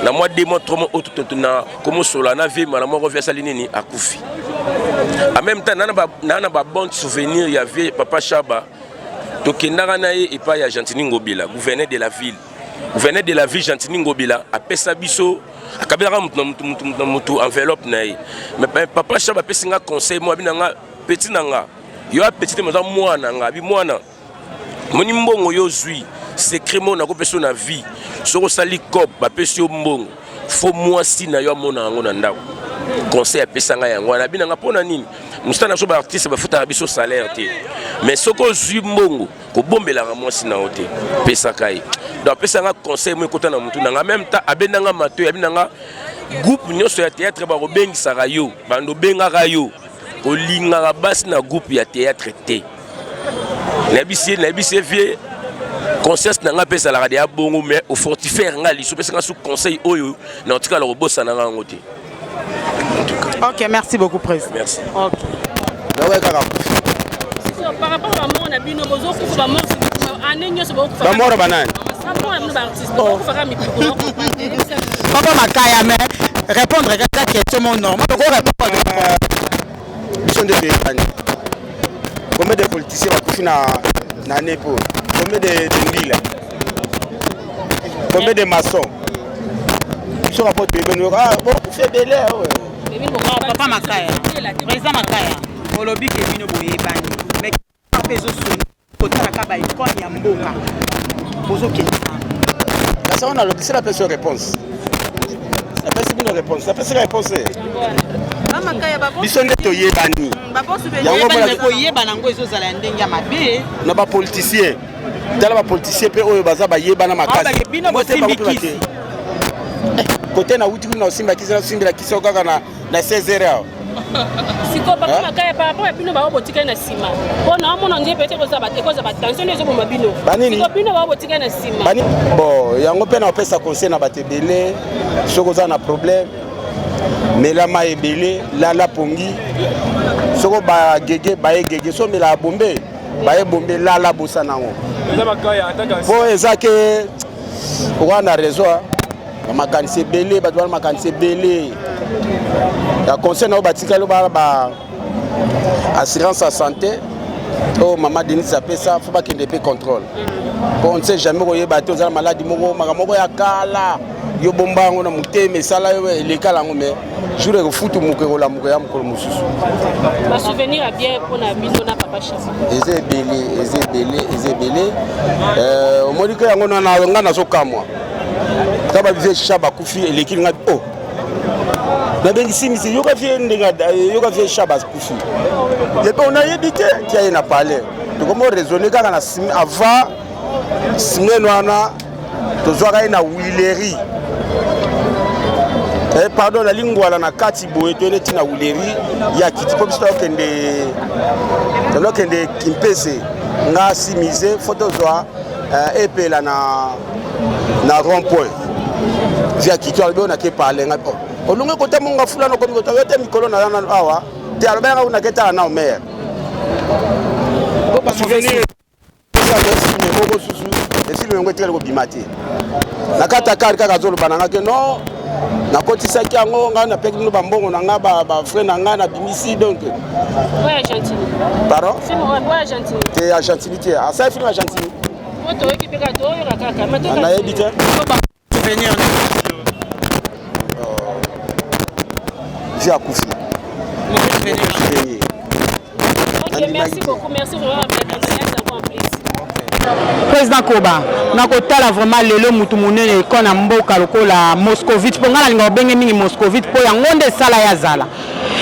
na mois 2 mois 3 mois toto na comme sola na vie na mo revient sali nini akufi en même temps na ba bon souvenir ya vie papa Chaba Tokendaka naye et pas ya Gentini Ngobila, gouverneur de la ville. Gouverneur de la ville Gentini Ngobila a pesa biso akabela mutu enveloppe naye. Mais papa Chaba pesinga conseil moi binanga petit nanga. Yo a petit moza mwana nga bi mwana. Moni mbongo yo zui secret mo na ko peso na vie. Soko sali cop ba peso mbongo. Fo moi si na yo mona ngo na ndako. Conseil a pesanga yango na binanga pona nini? Mustana so ba artiste ba futa biso salaire te. Mais soko zui mbongo ko bombela nga mwasi na hote pesa kai. Donc pesa nga conseil mo kota na mutu na même temps abenanga mato ya binanga groupe nyoso ya théâtre ba robengi sarayo bando benga rayo ko linga basi na groupe ya théâtre te. Na bisi vie conseil na nga pesa la radio bongo mais au fortifier nga liso pesa nga sous conseil oyo na otika la robosa na nga ngote. OK, merci beaucoup président. Merci. OK. Par rapport à mort na bino bozo ku ba mort anenyo so boku ba mort banane papa makaya mais répondre à cette question mon normal ko répondre biso de bani combien de politiciens va kufi na nepo combien de ndila combien de maçons biso rapport de beno bon fait belé papa makaya président makaya olobi ke bino boye bani mais peso soni kotalaka ba ikoni ya mboka bozo kenta ça on a c'est la personne réponse la personne une réponse la personne réponse mama kaya ba biso nde to yebani ba bosu be yebani ko yebana ngo ezozala ndenge ya mabe na ba politicien tala ba politicien pe oyo baza ba yebana makasi ba bino bosimbiki côté na wuti kuna osimba kisa na simbila kisa okaka na 16h siko papa makaya par rapport à bino ba botika na sima pona mona nje pete ko za ba tension ezo bomba bino siko bino ba botika na sima bani bon yango pe na opesa conseil na batebele soko za na problème melama ebele la pongi soko ba gege ba egege so mela bombe ba bombe la bosa nango po ezake wana raison makanisi belé ba doit makanisi belé ya conseil na batika lo ba assurance à santé oh maman Denis appelle ça faut pas qu'il ait contrôle on ne sait jamais koye bato za maladie moko ya kala yo bombango na muteme sala yo le kala ngome jour e futu mukero la mukero ya mukolo mususu ba souvenir bien pour na bino na papa Chaba ezebele o modika yango na nga na sokamwa kaba bize Chaba kufi eleki nga oh na bengi simisi yoka vie ndenga yoka vie Chaba kufi et puis on a évité qui a na parler donc comment raisonner kaka na avant semaine wana tozwaka na Willery pardon la lingua la na kati boye to neti na Willery ya kiti po biso kende kimpese nga simise photo zwa epela na rond point via kito albe on a ke parler ngapo olunga kota monga fulano comme kota yote mikolo na awa te albe on a ke ta na mer ba souvenir Bobo susu esi le ngwe tele ko bimati nakata kar kaka zolo bananga ke no nakotisa ki yango nga na peki no bambongo na nga ba frère na nga na bimisi donc ouais Argentine pardon c'est moi ouais Argentine te Argentine te a ça film Argentine moto équipe ka to yo kaka mais to na ebite souvenir via kufi souvenir OK merci beaucoup merci vraiment Président Koba, na kotala vraiment lelo mutu munene iko na mboka lokola Moscovite pour ngala linga benge mingi Moscovite pour yango nde sala ya zala.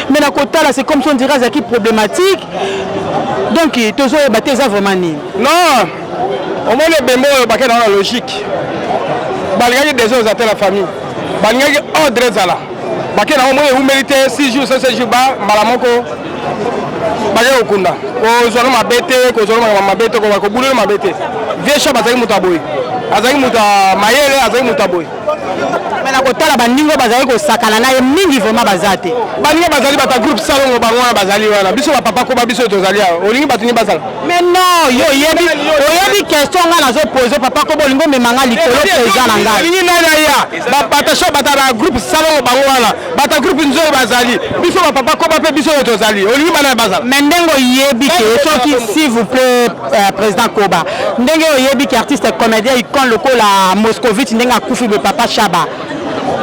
Mais na kotala c'est comme si on dirait ça qui problématique. Donc tozo ebaté ça vraiment ni. Non. Au moins les bémol baké dans la logique. Balingaki des autres à la famille. Balingaki ordre zala. Baké na au moins vous méritez 6 jours 7 jours ba malamoko. Baké okunda. Ko zolo mabete, ko zolo mabete ko bulu mabete. Vieux chat bazaki mutaboy. Azaki muta mayele, azaki mutaboy. Mais na kotala bandingo bazali ko sakana na ye mingi vraiment bazate. Bandingo bazali bata groupe salongo bangwana bazali wana. Biso ba papa ko ba biso tozali a. Olingi batuni bazala. Mais non, yo yebi question nga nazo poser papa ko bolingo memanga likolo président na ngai. Olingi na ya. Ba bata shop bata na groupe salongo bangwana. Bata groupe nzo bazali. Biso ba papa ko ba pe biso tozali. Olingi bana bazala. Mais ndengo yebi ke soki s'il vous plaît président Koba. Ndengo yebi ke artiste comédien icône lokola Moscovite ndenga kufi be papa Chaba.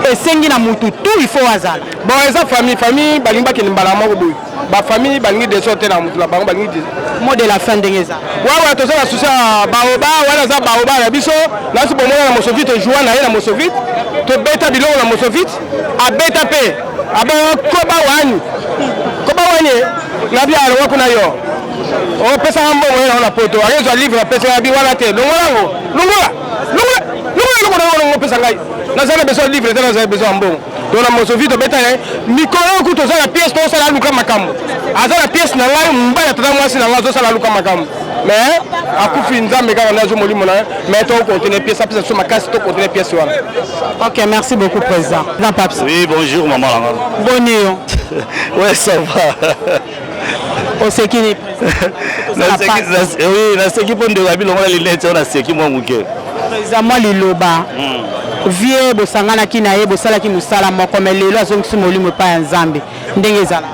Et sengi na mutu tout il faut azala. Bon eza famille balinga ke mbala moko boy. Ba famille balingi de sorte na mutu la bango balingi de mot de la fin ndengeza. Ouais to ça souci baoba wala za baoba na biso na si bomo na Moscovite joua na ye na Moscovite to beta biloko na Moscovite a beta pe aba koba wani na bia alo kuna yo o pesa mbongo na poto ayezo livre pesa ya bi wala te longola pesa ngai na zala besoin livre te na zala besoin mbongo to na Moscovite beta mikolo ku to zala pièce to sala luka makambo azala pièce na ngai mbaya tata mwasi na ngazo sala luka makambo mais akufi nzambe kaka na zo molimo na mais to contenir pièce ça sur ma casse to contenir pièce wana. OK, merci beaucoup président. Oui, bonjour maman. Bonjour. Ouais, ça va. On sait qui est oui, na seki pondo gabi longola linete on a seki moi muke. Président moi liloba. Vie bosangana kina ye bosala ki musala moko mais lelo azongi molimo pa ya nzambe. Ndenge ezala.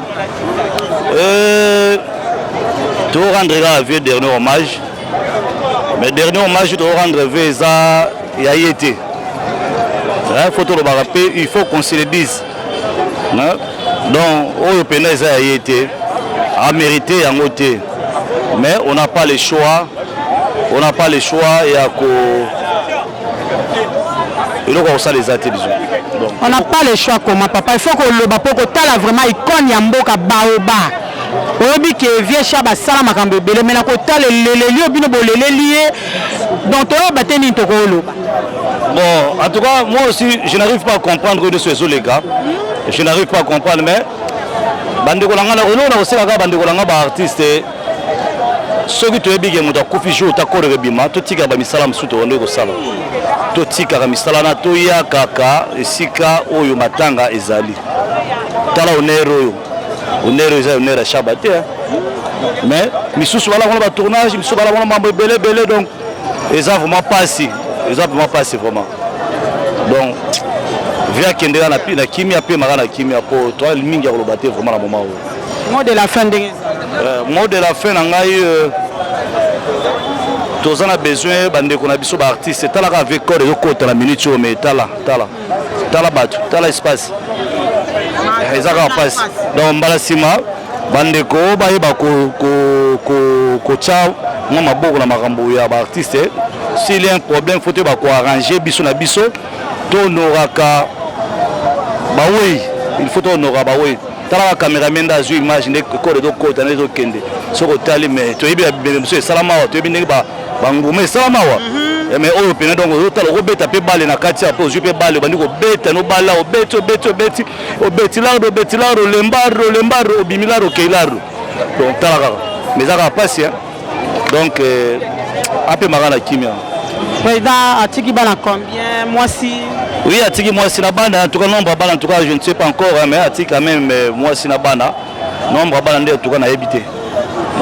Tu rendre vieux dernier hommage. Mais dernier hommage tu rendre vieux ça y a été. Photo le barapé, il faut qu'on se le dise. Donc au pénal ça y a été a mérité en côté. Mais on n'a pas le choix. On n'a pas le choix et à on n'a pas le choix comment papa il faut que le bapoko tala vraiment icône ya mboka baoba obi ke vieux chaba sala makambe bele mena ko tala leleli obino bolele lié donc to bateni to ko loba. Bon en tout cas moi aussi je n'arrive pas à comprendre de ces les gars. Je n'arrive pas à comprendre mais bande ko langa na osela ka bande ko langa ba artiste soki to ebige muta kufi jour ta ko rebima to tika ba misala msuto onde ko sala to tika ka misala na to ya kaka esika oyo matanga ezali tala onero eza onero shabate mais misusu bala ko ba tournage misusu bala ko mambo belé donc eza vraiment passé vraiment donc via kendela na pina kimia pe magana kimia po to mingi ya ko lobate vraiment na moment mot de la fin de mot de la fin na ngai tous on a besoin bande ko na biso ba artiste tala ka avec corps de côté la minute mais tala batu tala espace ezaka passe donc mbala sima bande ko ba yeba ko cha ngoma boko na makambo ya ba artiste s'il y a un problème faut ba ko arranger biso na biso to noraka ba oui il faut to noraka ba oui tala cameraman da zu image ne ko de côté na zo kende soko tali mais to yebi monsieur salama to yebi ne ba bangume salama wa mais oyo pena donc otala obeta pe balle na kati ya pose pe balle bandi ko beta no balla obeti laro lembaro obimilaro keilaro donc tala ka mais ça va passer donc un peu marana kimia président atiki bana combien moi si Oui, Atiki, moi, c'est la bande. En tout cas, nombre de balles, en tout cas, je ne sais pas encore, mais Atiki, quand même, moi, c'est la bande. Nombre de balles, en tout cas, on a habité.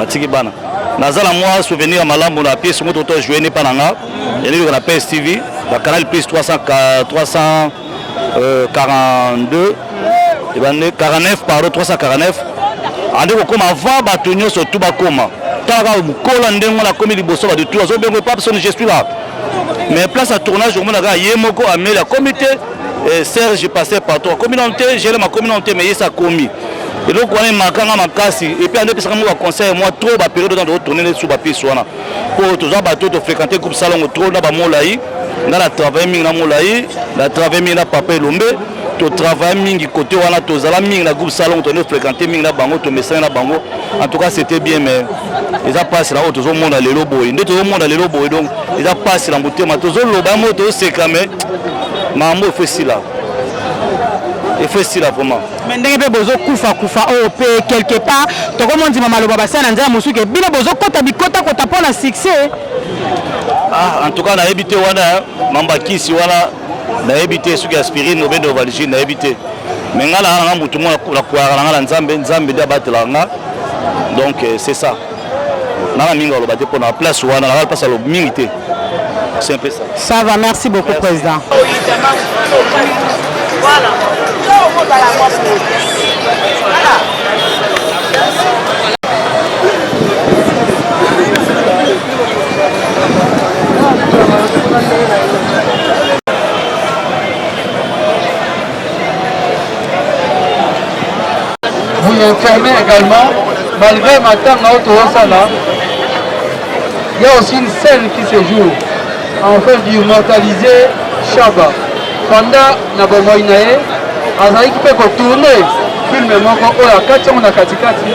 Atiki, bana. Nazala, moi, souvenir à Malambo, la pièce, moi, tout joué n'est pas là. Il y a eu la PSTV, la canal plus 342, 49, pardon, 349. On dit comme avant, Batonio, surtout Bakoma. Tant que vous collez, on a commis les bosses de tout. Je suis là. Mais place à tournage, on a Yemoko, amené la comité. Serge, passé partout. La communauté, j'ai ma communauté, mais il a commis. Et donc, on est marquant à ma casse. Et puis, on a conseillé, moi, trop de période de retourner sur papier. Pour tous les bateaux de fréquenter le salon, trop de Molaï, dans la travail, dans Molaï, la travail, dans Papa Lombe. To travail mingi côté wana to zala mingi na groupe salon to ne fréquenter mingi na bango to message na bango en tout cas c'était bien mais ils a passé là où tout le monde a les lobos et tout le monde a les lobos donc ils a passé la bouteille mais tout le loba moto c'est quand même maman il faut si là il faut si là vraiment mais ndenge bozo kufa au pe quelque part to comment dit maman loba basa na nzala musuke bino bozo kota bikota kota pona succès ah en tout cas na habité wana mamba kisi wana na habité sur aspirine au ben de valigi na habité mais ngala nga mutu mo la kwara ngala nzambe nda batela nga donc c'est ça na minga lo baté pour na place wana na place lo mingité c'est un peu ça. Ça va, merci beaucoup président. Voilà. Vous informez également, malgré ma table il y a aussi une scène qui se joue afin d'immortaliser Chaba. Pendant Nabomoinae, Azaïki peut tourner film moko oya kati on a katikati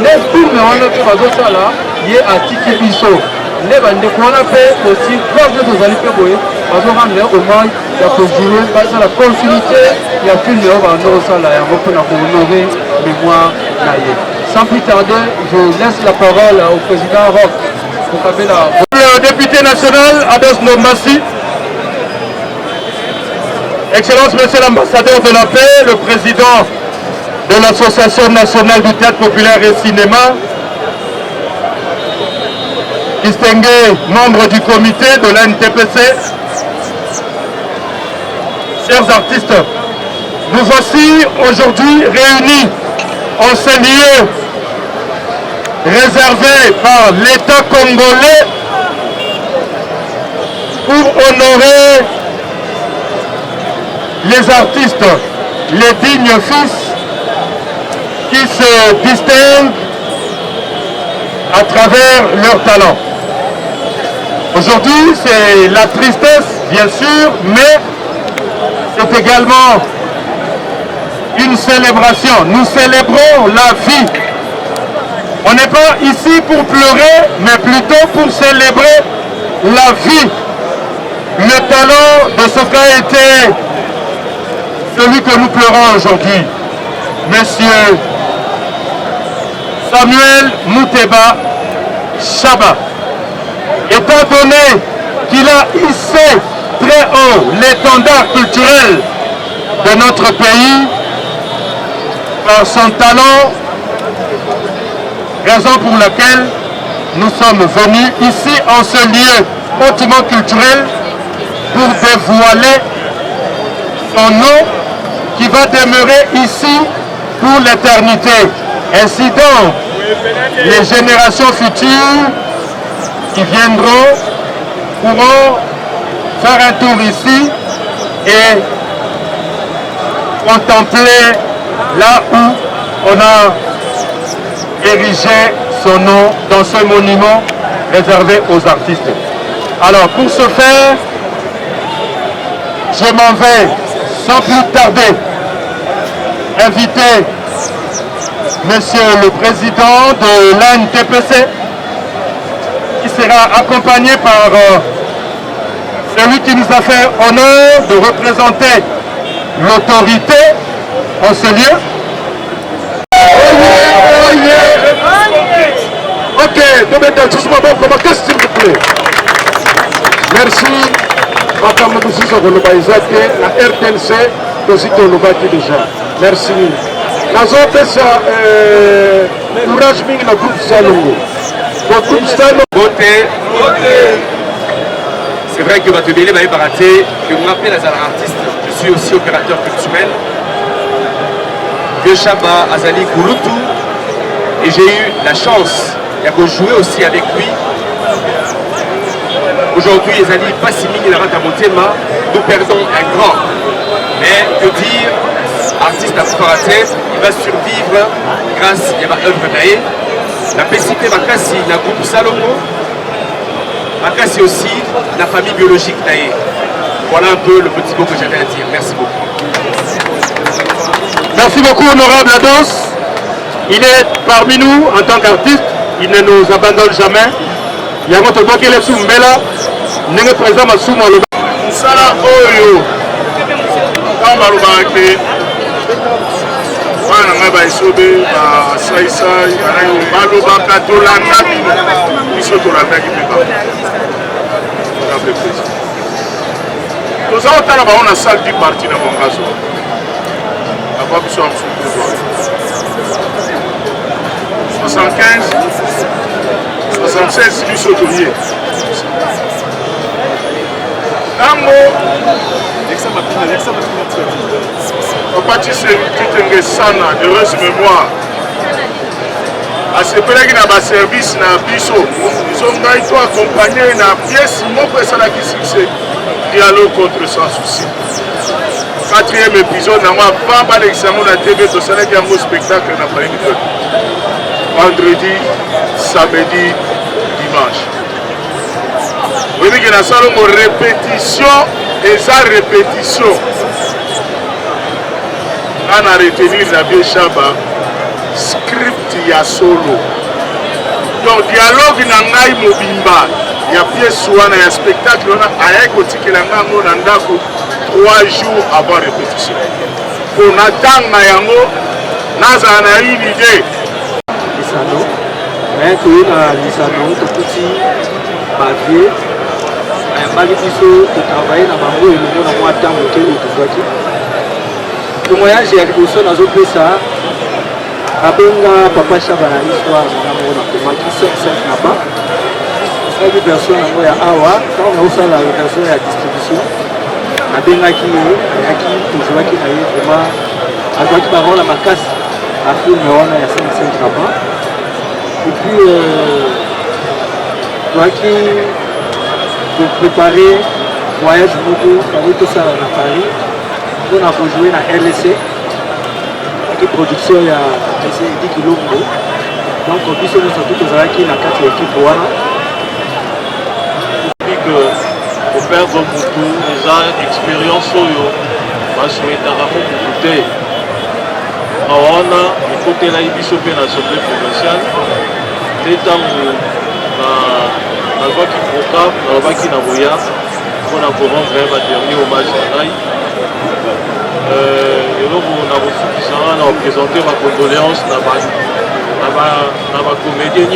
ne film wana pe bazosala ye atiki biso ne bande kona pe aussi proche de zali pe boye bazorendre hommage ya kojouer basa la continuité ya film yo bazosala yango pona ko honorer mémoire na ye. Sans plus tarder, je laisse la parole au président Roch pour Kabila. Le député national Ados Nomassi, Excellence Monsieur l'ambassadeur de la paix, le président de l'Association nationale du théâtre populaire et cinéma, distingué membre du comité de l'ANTPC, chers artistes, nous voici aujourd'hui réunis en ce lieu réservé par l'État congolais pour honorer les artistes, les dignes fils qui se distinguent à travers leur talent. Aujourd'hui, c'est la tristesse, bien sûr, mais c'est également une célébration. Nous célébrons la vie. On n'est pas ici pour pleurer, mais plutôt pour célébrer la vie. Le talent de ce qu'a été celui que nous pleurons aujourd'hui, Monsieur Samuel Mouteba Chaba. Étant donné qu'il a hissé très haut l'étendard culturel de notre pays par son talent, raison pour laquelle nous sommes venus ici en ce lieu hautement culturel pour dévoiler son nom qui va demeurer ici pour l'éternité. Ainsi donc, les générations futures qui viendront pourront faire un tour ici et contempler là où on a érigé son nom dans ce monument réservé aux artistes. Alors pour ce faire, je m'en vais sans plus tarder inviter Monsieur le Président de l'ANTPC qui sera accompagné par celui qui nous a fait honneur de représenter l'autorité en ce lieu. Ok, qu'est-ce s'il vous plaît? Merci. makambo mosusu koloba eza te na RTNC tosi tolobaki déjà. Merci. Nazopesa courage mingi na groupe Salongo. Groupe Salongo. C'est vrai que Batebele va être raté, que vous rappelez les artistes, je suis aussi opérateur culturel. Vieux Chaba Azali Kouloutou, et j'ai eu la chance de jouer aussi avec lui. Aujourd'hui, Azali Passimi Nilarata Motema, nous perdons un grand. Mais que dire, artiste à Faraté, il va survivre grâce à ma œuvre d'ailleurs. La PCP Makassi, la groupe Salongo. Makassi aussi, la famille biologique d'Aïe. Voilà un peu le petit mot que j'avais à dire. Merci beaucoup. Merci beaucoup, honorable Ados. Il est parmi nous en tant qu'artiste. Il ne nous abandonne jamais. Il y a notre banque qui est sous Mbela. Nous sommes présents à Souma. Sala Oyo. Quand Malobake. Wana nga baisobe basaisai balobaka tolanda bino biso tolandaki mpe toza kotala bango na salle du parti na bongazo akwa biso ya mosusu 75 76 biso toye ntango Papa Titenge Sana, de heureuse mémoire. Asepelaki na ba service na biso. Biso ngai to accompagner na pièce moko esalaki succès. Dialogue contre sans souci. 4e épisode na moi avant ba l'examen na TV to salaki un spectacle na Paris. Vendredi, samedi, dimanche. Oui, mais na salon répétition et ça répétition. On a retenu la vieille Chaba script ya solo. Donc dialogue na ngai mobimba ya pièce wana ya spectacle on a ayekotikela ngango na ndako 3 jours avant répétition. Pour natanga yango naza na une idée. Lisano, mais que na lisano tokuti bavier ayambaki biso totravaille na bango elongo na mwa ntango te otozwaki témoignage ya liboso nazopesa abenga Papa Chaba na histoire nango nakomaki 5 na ba asalaki version yango ya awa ntango naosala version ya distribution nabengaki ye ayaki tozwaki na ye vraiment azwaki bango na makasi afilme wana ya 5 na ba et puis toaki préparer voyage moko yango tosala na Paris on a joué dans RLC qui production il y a Edi Kilombo donc on puisse nous sortir que ça qui na quatre équipes wana que au père Bomutu déjà expérience oyo va souhaiter à côté awana côté la biso pe na assemblée provinciale tétango na voix qui programme na voix qui na boya on a pour rendre un dernier hommage à Naï. Et donc on a représenté ma condoléance dans ma comédie.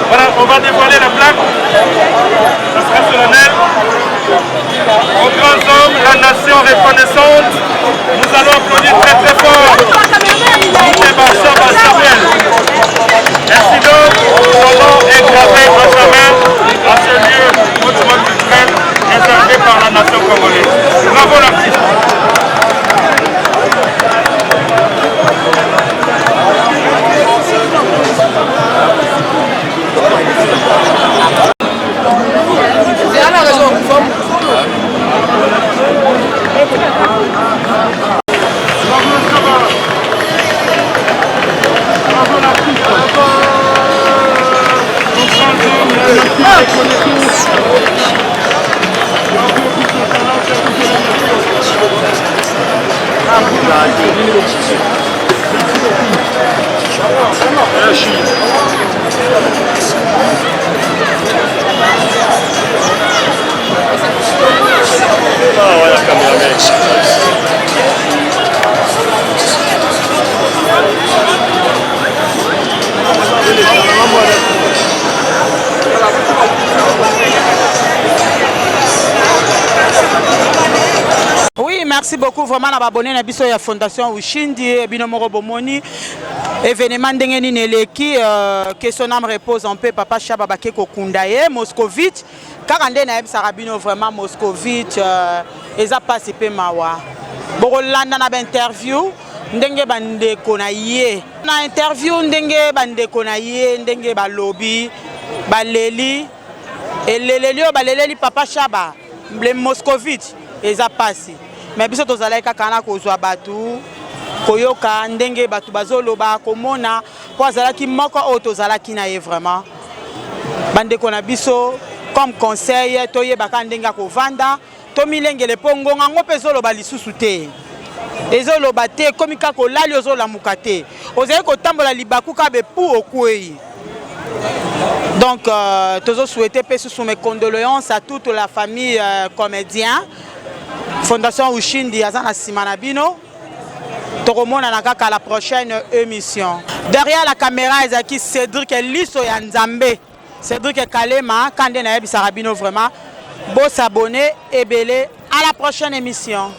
Voilà, on va dévoiler la plaque. Ça sera solennel. Aux grands hommes, la nation reconnaissante, nous allons applaudir très très fort. Merci donc, son nom est gravé à jamais à ce lieu hautement culturel réservé par la nation congolaise. Bravo l'artiste. merci beaucoup vraiment na abonné na biso ya fondation Ushindi bino moko bomoni événement ndenge nini eleki que son âme repose en paix papa Chaba bake kokunda ye Moscovite kaka nde na yebisaka bino vraiment Moscovite eza pasi pe mawa bokolanda na interview ndenge bandeko na ye na interview ndenge bandeko na ye ndenge balobi baleli eleleli o baleleli papa Chaba le Moscovite eza pasi mais biso tozalaki kaka na kozwa batu koyoka ndenge batu bazoloba komona po azalaki moko oyo tozalaki na ye vraiment bandeko na biso comme conseil toyebaka ndenge akovanda tomilengele po ngonga ngo mpe ezoloba lisusu te ezoloba te komi kaka olali ozolamuka te ozali kotambola libaku ka bepu okwei. Donc toujours souhaiter sous mes condoléances à toute la famille comédien Fondation Ushindi Azana Simanabino. Toromona nakaka la prochaine émission. Derrière la caméra ezaki Cédric Liso ya Nzambe. Cédric Kalema Kande na Yebi Sarabino vraiment. Beau s'abonner et belé à la prochaine émission.